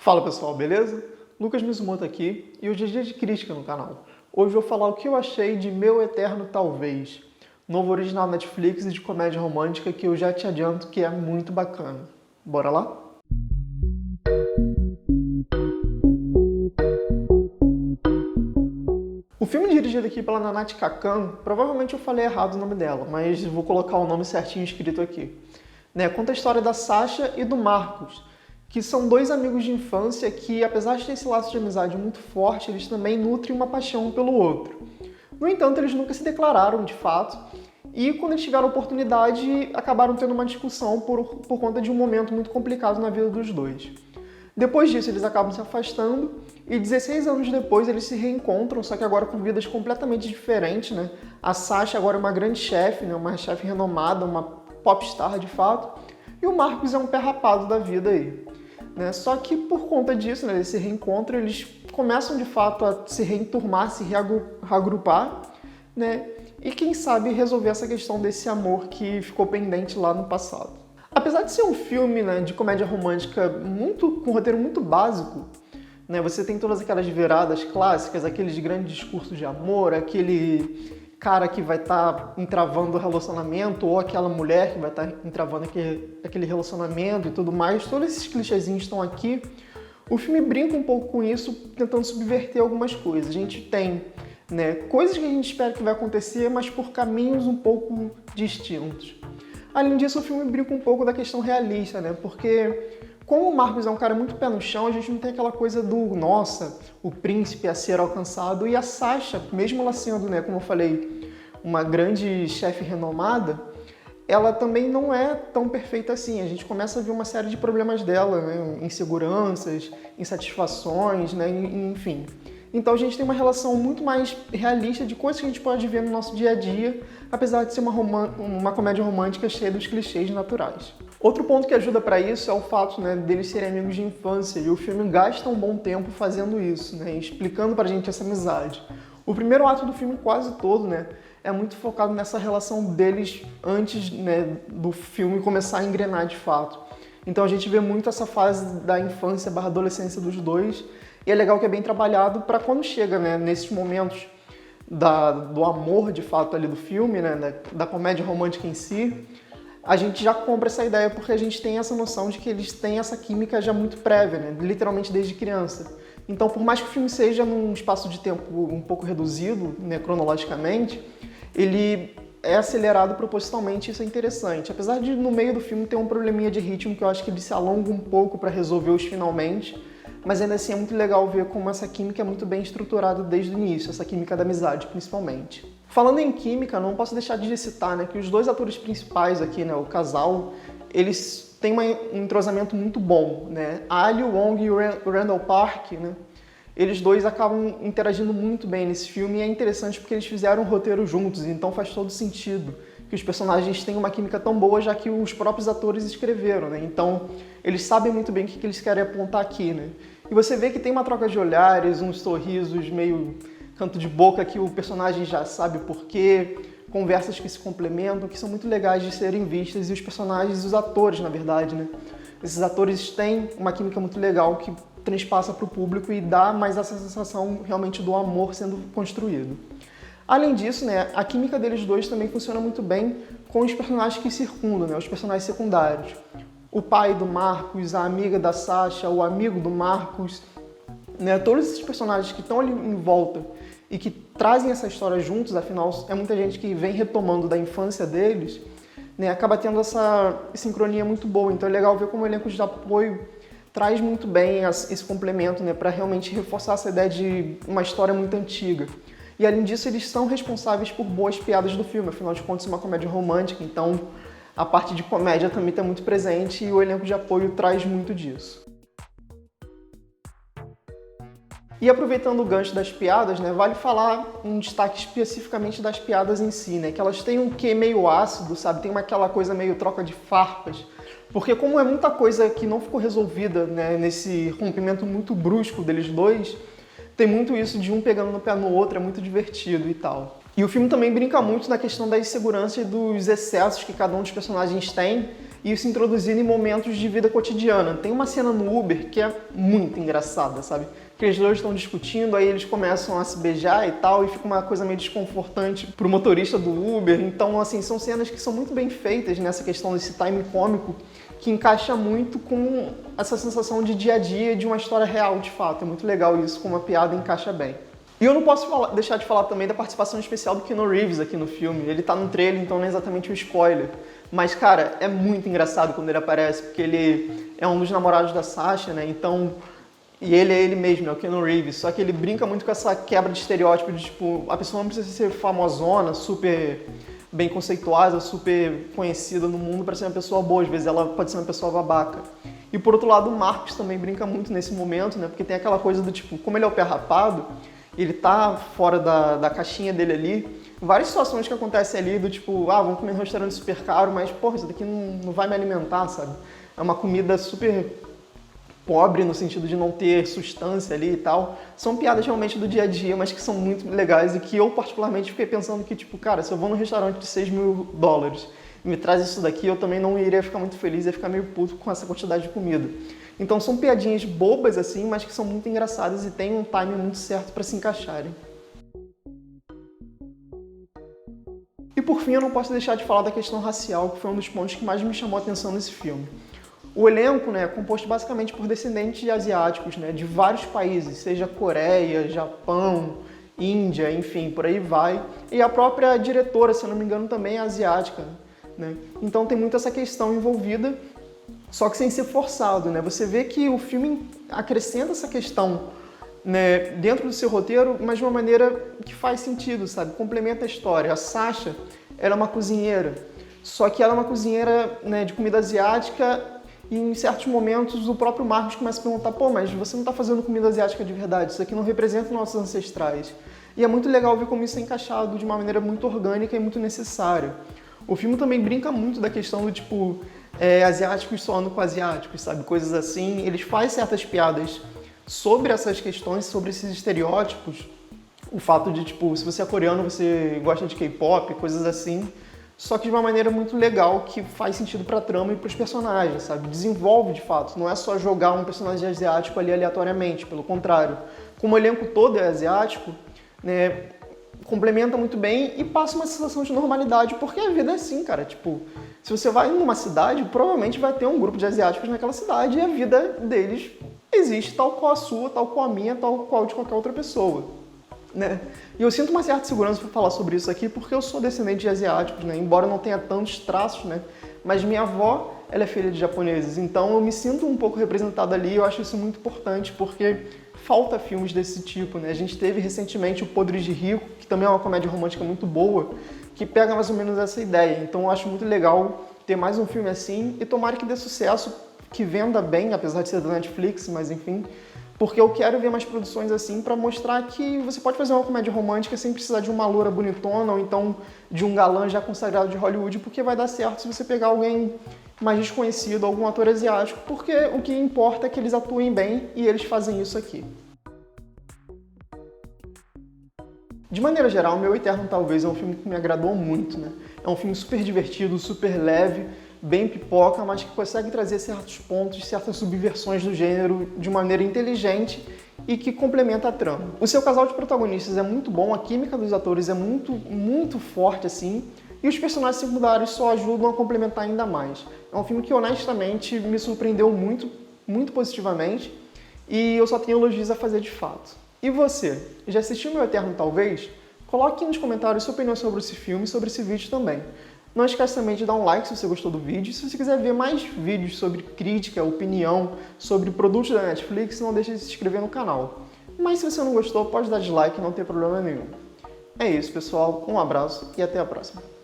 Fala pessoal, beleza? Lucas Mizumoto aqui e hoje é dia de crítica no canal. Hoje eu vou falar o que eu achei de Meu Eterno Talvez, novo original Netflix e de comédia romântica que eu já te adianto que é muito bacana. Bora lá? O filme dirigido aqui pela Nanate Kakan, provavelmente eu falei errado o nome dela, mas vou colocar o nome certinho escrito aqui. Conta a história da Sasha e do Marcos, que são dois amigos de infância que, apesar de ter esse laço de amizade muito forte, eles também nutrem uma paixão um pelo outro. No entanto, eles nunca se declararam de fato, e quando eles tiveram a oportunidade, acabaram tendo uma discussão por conta de um momento muito complicado na vida dos dois. Depois disso, eles acabam se afastando, e 16 anos depois eles se reencontram, só que agora com vidas completamente diferentes, né? A Sasha agora é uma grande chefe, né? Uma chefe renomada, uma popstar de fato, e o Marcos é um pé rapado da vida aí. Só que por conta disso, desse reencontro, eles começam de fato a se reenturmar, se reagrupar, e quem sabe resolver essa questão desse amor que ficou pendente lá no passado. Apesar de ser um filme de comédia romântica com um roteiro muito básico, você tem todas aquelas viradas clássicas, aqueles grandes discursos de amor, aquele cara que vai estar entravando o relacionamento, ou aquela mulher que vai estar entravando aquele relacionamento e tudo mais. Todos esses clichêzinhos estão aqui. O filme brinca um pouco com isso, tentando subverter algumas coisas. A gente tem coisas que a gente espera que vai acontecer, mas por caminhos um pouco distintos. Além disso, o filme brinca um pouco da questão realista, porque como o Marcos é um cara muito pé no chão, a gente não tem aquela coisa do, nossa, o príncipe a ser alcançado. E a Sasha, mesmo ela sendo, como eu falei, uma grande chefe renomada, ela também não é tão perfeita assim. A gente começa a ver uma série de problemas dela, inseguranças, insatisfações, enfim. Então a gente tem uma relação muito mais realista de coisas que a gente pode ver no nosso dia a dia, apesar de ser uma comédia romântica cheia dos clichês naturais. Outro ponto que ajuda para isso é o fato deles serem amigos de infância, e o filme gasta um bom tempo fazendo isso, explicando pra gente essa amizade. O primeiro ato do filme quase todo é muito focado nessa relação deles antes do filme começar a engrenar de fato. Então a gente vê muito essa fase da infância / adolescência dos dois, e é legal que é bem trabalhado para quando chega nesses momentos do amor de fato ali do filme, da comédia romântica em si, a gente já compra essa ideia porque a gente tem essa noção de que eles têm essa química já muito prévia, literalmente desde criança. Então, por mais que o filme seja num espaço de tempo um pouco reduzido, cronologicamente, ele é acelerado propositalmente, isso é interessante. Apesar de no meio do filme ter um probleminha de ritmo que eu acho que ele se alonga um pouco para resolver os finalmente, mas ainda assim é muito legal ver como essa química é muito bem estruturada desde o início, essa química da amizade, principalmente. Falando em química, não posso deixar de citar que os dois atores principais aqui, o casal, eles têm um entrosamento muito bom. A Ali Wong e o Randall Park, eles dois acabam interagindo muito bem nesse filme, e é interessante porque eles fizeram um roteiro juntos, então faz todo sentido que os personagens tenham uma química tão boa, já que os próprios atores escreveram. Então, eles sabem muito bem o que eles querem apontar aqui. E você vê que tem uma troca de olhares, uns sorrisos meio canto de boca que o personagem já sabe o porquê, conversas que se complementam, que são muito legais de serem vistas, e os personagens, os atores, na verdade, esses atores têm uma química muito legal que transpassa para o público e dá mais essa sensação realmente do amor sendo construído. Além disso, a química deles dois também funciona muito bem com os personagens que circundam, os personagens secundários. O pai do Marcos, a amiga da Sasha, o amigo do Marcos, todos esses personagens que estão ali em volta e que trazem essa história juntos, afinal é muita gente que vem retomando da infância deles, acaba tendo essa sincronia muito boa. Então é legal ver como o elenco de apoio traz muito bem esse complemento para realmente reforçar essa ideia de uma história muito antiga. E além disso, eles são responsáveis por boas piadas do filme, afinal de contas é uma comédia romântica, então a parte de comédia também está muito presente e o elenco de apoio traz muito disso. E aproveitando o gancho das piadas, vale falar um destaque especificamente das piadas em si, que elas têm um quê meio ácido, sabe? Tem aquela coisa meio troca de farpas, porque como é muita coisa que não ficou resolvida nesse rompimento muito brusco deles dois, tem muito isso de um pegando no pé no outro, é muito divertido e tal. E o filme também brinca muito na questão da insegurança e dos excessos que cada um dos personagens tem, e isso introduzido em momentos de vida cotidiana. Tem uma cena no Uber que é muito engraçada, sabe? Que eles dois estão discutindo, aí eles começam a se beijar e tal, e fica uma coisa meio desconfortante pro motorista do Uber. Então, assim, são cenas que são muito bem feitas nessa questão desse time cômico, que encaixa muito com essa sensação de dia a dia, de uma história real, de fato. É muito legal isso, como a piada encaixa bem. E eu não posso deixar de falar também da participação especial do Keanu Reeves aqui no filme. Ele tá no trailer, então não é exatamente um spoiler. Mas, cara, é muito engraçado quando ele aparece, porque ele é um dos namorados da Sasha, né? Então, e ele é ele mesmo, é o Keanu Reeves. Só que ele brinca muito com essa quebra de estereótipo de, tipo, a pessoa não precisa ser famosona, super bem conceituada, super conhecida no mundo para ser uma pessoa boa. Às vezes ela pode ser uma pessoa babaca. E por outro lado, o Marcos também brinca muito nesse momento, né? Porque tem aquela coisa do tipo, como ele é o pé rapado, ele tá fora da caixinha dele ali, várias situações que acontecem ali do tipo, vamos comer um restaurante super caro, mas, porra, isso daqui não vai me alimentar, sabe? É uma comida super pobre no sentido de não ter substância ali e tal. São piadas realmente do dia a dia, mas que são muito legais e que eu particularmente fiquei pensando que, tipo, cara, se eu vou num restaurante de $6.000 e me traz isso daqui, eu também não iria ficar muito feliz, ia ficar meio puto com essa quantidade de comida. Então são piadinhas bobas assim, mas que são muito engraçadas e tem um timing muito certo para se encaixarem. E por fim, eu não posso deixar de falar da questão racial, que foi um dos pontos que mais me chamou a atenção nesse filme. O elenco, né, é composto basicamente por descendentes de asiáticos, né, de vários países, seja Coreia, Japão, Índia, enfim, por aí vai. E a própria diretora, se eu não me engano, também é asiática, né? Então tem muito essa questão envolvida, só que sem ser forçado, né? Você vê que o filme acrescenta essa questão, né, dentro do seu roteiro, mas de uma maneira que faz sentido, sabe? Complementa a história. A Sasha, ela é uma cozinheira, só que ela é uma cozinheira, né, de comida asiática. E em certos momentos o próprio Marcos começa a perguntar, pô, mas você não está fazendo comida asiática de verdade, isso aqui não representa nossos ancestrais. E é muito legal ver como isso é encaixado de uma maneira muito orgânica e muito necessária. O filme também brinca muito da questão do tipo, asiáticos soando com asiáticos, sabe? Coisas assim. Eles fazem certas piadas sobre essas questões, sobre esses estereótipos. O fato de, tipo, se você é coreano, você gosta de K-pop, coisas assim. Só que de uma maneira muito legal, que faz sentido pra trama e pros personagens, sabe? Desenvolve de fato, não é só jogar um personagem asiático ali aleatoriamente, pelo contrário. Como o elenco todo é asiático, né, complementa muito bem e passa uma sensação de normalidade, porque a vida é assim, cara. Tipo, se você vai numa cidade, provavelmente vai ter um grupo de asiáticos naquela cidade e a vida deles existe tal qual a sua, tal qual a minha, tal qual de qualquer outra pessoa, né? E eu sinto uma certa segurança para falar sobre isso aqui porque eu sou descendente de asiáticos, né? Embora eu não tenha tantos traços, né? Mas minha avó, ela é filha de japoneses, então eu me sinto um pouco representado ali e eu acho isso muito importante porque falta filmes desse tipo, né? A gente teve recentemente o Podres de Rico, que também é uma comédia romântica muito boa, que pega mais ou menos essa ideia. Então eu acho muito legal ter mais um filme assim e tomara que dê sucesso, que venda bem, apesar de ser da Netflix, mas enfim, porque eu quero ver mais produções assim para mostrar que você pode fazer uma comédia romântica sem precisar de uma loura bonitona ou então de um galã já consagrado de Hollywood, porque vai dar certo se você pegar alguém mais desconhecido, algum ator asiático, porque o que importa é que eles atuem bem e eles fazem isso aqui. De maneira geral, Meu Eterno Talvez é um filme que me agradou muito, né? É um filme super divertido, super leve, bem pipoca, mas que consegue trazer certos pontos, certas subversões do gênero de maneira inteligente e que complementa a trama. O seu casal de protagonistas é muito bom, a química dos atores é muito forte assim, e os personagens secundários só ajudam a complementar ainda mais. É um filme que honestamente me surpreendeu muito positivamente e eu só tenho elogios a fazer de fato. E você, já assistiu Meu Eterno Talvez? Coloque aqui nos comentários sua opinião sobre esse filme e sobre esse vídeo também. Não esquece também de dar um like se você gostou do vídeo. Se você quiser ver mais vídeos sobre crítica, opinião, sobre produtos da Netflix, não deixe de se inscrever no canal. Mas se você não gostou, pode dar dislike, não tem problema nenhum. É isso, pessoal. Um abraço e até a próxima.